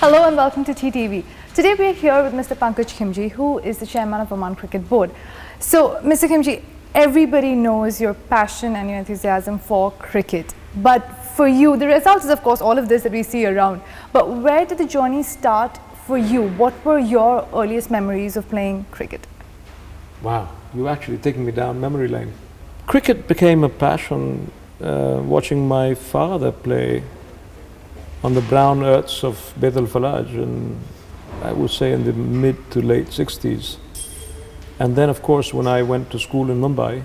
Hello and welcome to TTV. Today we are here with Mr. Pankaj Khimji, who is the chairman of Oman Cricket Board. So, Mr. Khimji, everybody knows your passion and your enthusiasm for cricket. But for you, the result is of course all of this that we see around. But where did the journey start for you? What were your earliest memories of playing cricket? Wow, you're actually taking me down memory lane. Cricket became a passion watching my father play on the brown earths of Beit al-Falaj, and I would say in the mid to late 60s. And then of course when I went to school in Mumbai,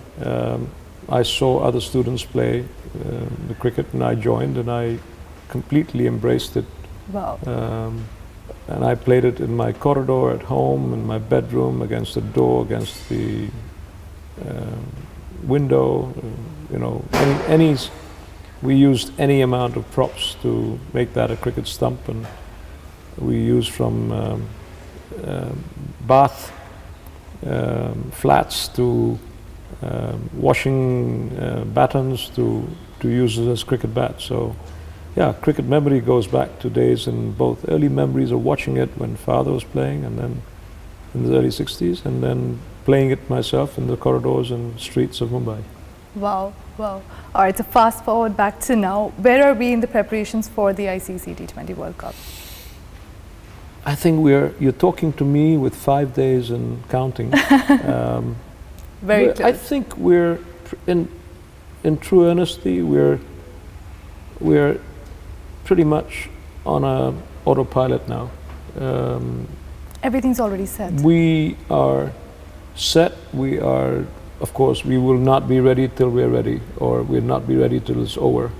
I saw other students play the cricket, and I joined and I completely embraced it. Wow. And I played it in my corridor at home, in my bedroom, against the door, against the window, we used any amount of props to make that a cricket stump, and we used from bath flats to washing batons to use it as cricket bats. So yeah, cricket memory goes back to days, and both early memories of watching it when father was playing, and then in the early 60s, and then playing it myself in the corridors and streets of Mumbai. Wow, wow. All right, so fast forward back to now. Where are we in the preparations for the ICC T20 World Cup? I think you're talking to me with 5 days and counting. Very close. I think we're, in true honesty, we're pretty much on a autopilot now. Everything's already set. We are set. Of course, we will not be ready till we're ready, or we'll not be ready till it's over.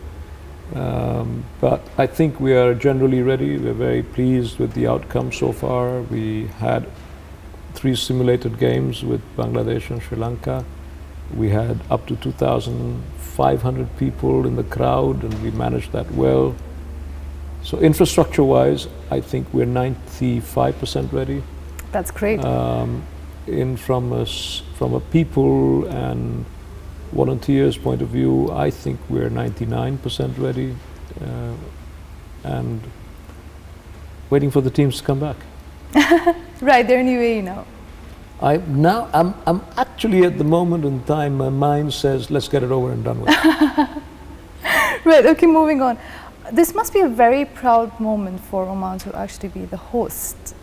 But I think we are generally ready. We're very pleased with the outcome so far. We had 3 simulated games with Bangladesh and Sri Lanka. We had up to 2,500 people in the crowd, and we managed that well. So infrastructure-wise, I think we're 95% ready. That's great. From a people and volunteers point of view, I think we're 99% ready, and waiting for the teams to come back. Right, they're in UAE now. I'm actually at the moment in time, my mind says, let's get it over and done with. Right, okay, moving on. This must be a very proud moment for Oman to actually be the host.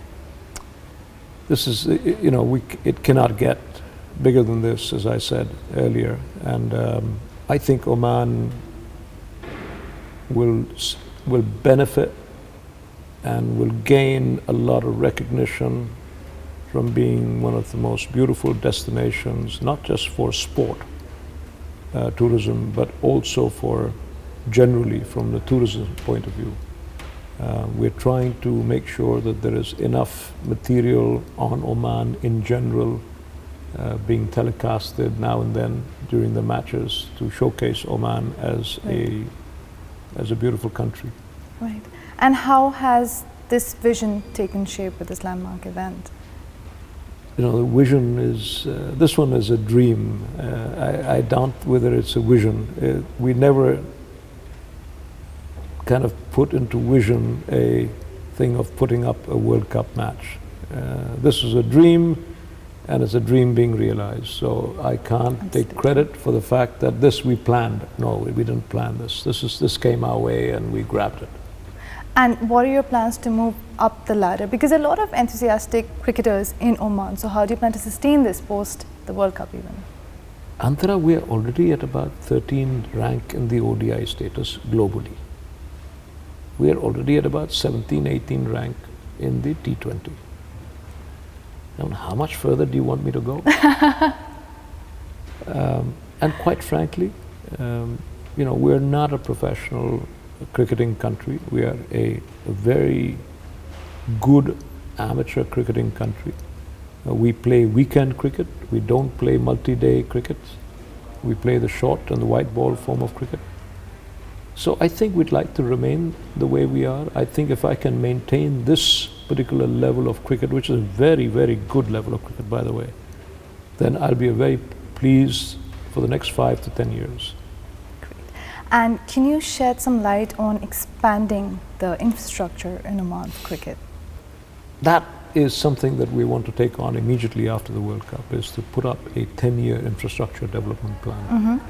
This is, it cannot get bigger than this, as I said earlier. And I think Oman will benefit and will gain a lot of recognition from being one of the most beautiful destinations, not just for sport, tourism, but also for generally from the tourism point of view. We're trying to make sure that there is enough material on Oman in general being telecasted now and then during the matches to showcase Oman as a beautiful country. Right. And how has this vision taken shape with this landmark event? The vision is, this one is a dream. I doubt whether it's a vision. We never kind of put into vision a thing of putting up a World Cup match. This is a dream, and it's a dream being realized. So I can't take credit for the fact that this we planned. No, we didn't plan this. This came our way and we grabbed it. And what are your plans to move up the ladder? Because a lot of enthusiastic cricketers in Oman. So how do you plan to sustain this post the World Cup even? Antara, we are already at about 13th rank in the ODI status globally. We are already at about 17, 18 rank in the T20. Now, how much further do you want me to go? And quite frankly, we're not a professional cricketing country. We are a very good amateur cricketing country. We play weekend cricket. We don't play multi-day cricket. We play the short and the white ball form of cricket. So I think we'd like to remain the way we are. I think if I can maintain this particular level of cricket, which is a very, very good level of cricket, by the way, then I'll be very pleased for the next 5 to 10 years. Great. And can you shed some light on expanding the infrastructure in Oman for cricket? That is something that we want to take on immediately after the World Cup, is to put up a 10-year infrastructure development plan.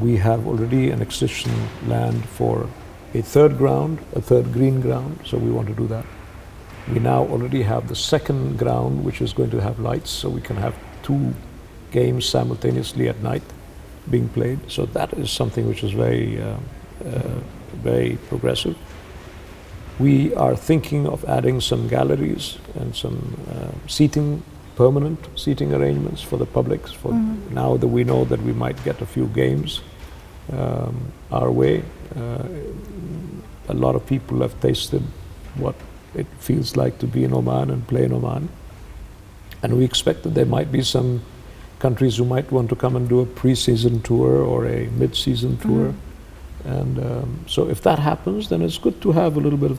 We have already an existing land for a third ground, a third green ground, so we want to do that. We now already have the second ground, which is going to have lights, so we can have 2 games simultaneously at night being played. So that is something which is very progressive. We are thinking of adding some galleries and some permanent seating arrangements for the public. For now that we know that we might get a few games our way, a lot of people have tasted what it feels like to be in Oman and play in Oman. And we expect that there might be some countries who might want to come and do a pre-season tour or a mid-season tour. And so if that happens, then it's good to have a little bit of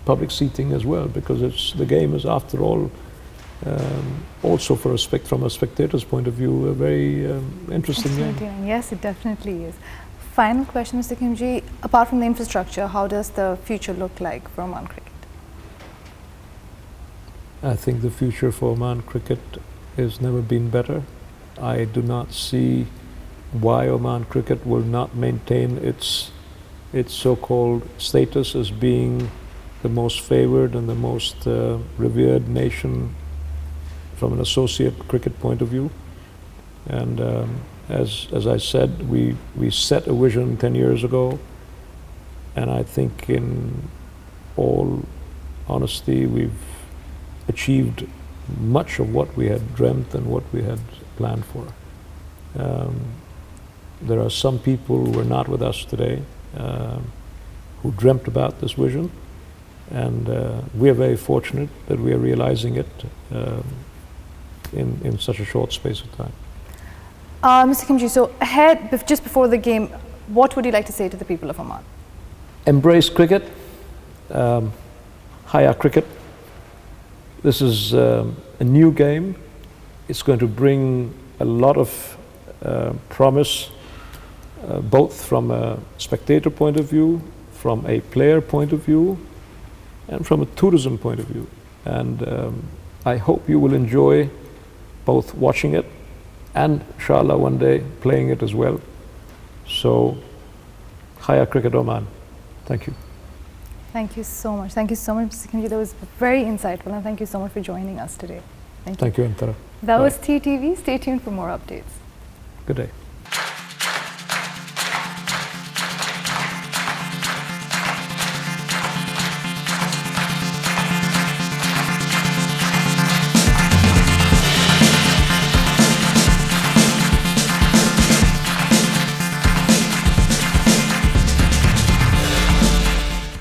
public seating as well, because the game is, after all, also from a spectator's point of view, a very interesting game. Yes, it definitely is. Final question, Mr. Khimji. Apart from the infrastructure, how does the future look like for Oman cricket? I think the future for Oman cricket has never been better. I do not see why Oman cricket will not maintain its so-called status as being the most favored and the most revered nation from an associate cricket point of view. And as I said, we set a vision 10 years ago, and I think in all honesty we've achieved much of what we had dreamt and what we had planned for. There are some people who are not with us today who dreamt about this vision, and we are very fortunate that we are realizing it in such a short space of time. Mr. Khimji, so ahead, just before the game, what would you like to say to the people of Oman? Embrace cricket, haya cricket. This is a new game. It's going to bring a lot of promise, both from a spectator point of view, from a player point of view, and from a tourism point of view. And I hope you will enjoy both watching it and, inshallah, one day playing it as well. So, Haya Cricket Oman. Thank you. Thank you so much. Thank you so much, Mr. Khimji. That was very insightful, and thank you so much for joining us today. Thank you, Antara. That was TTV. Stay tuned for more updates. Good day.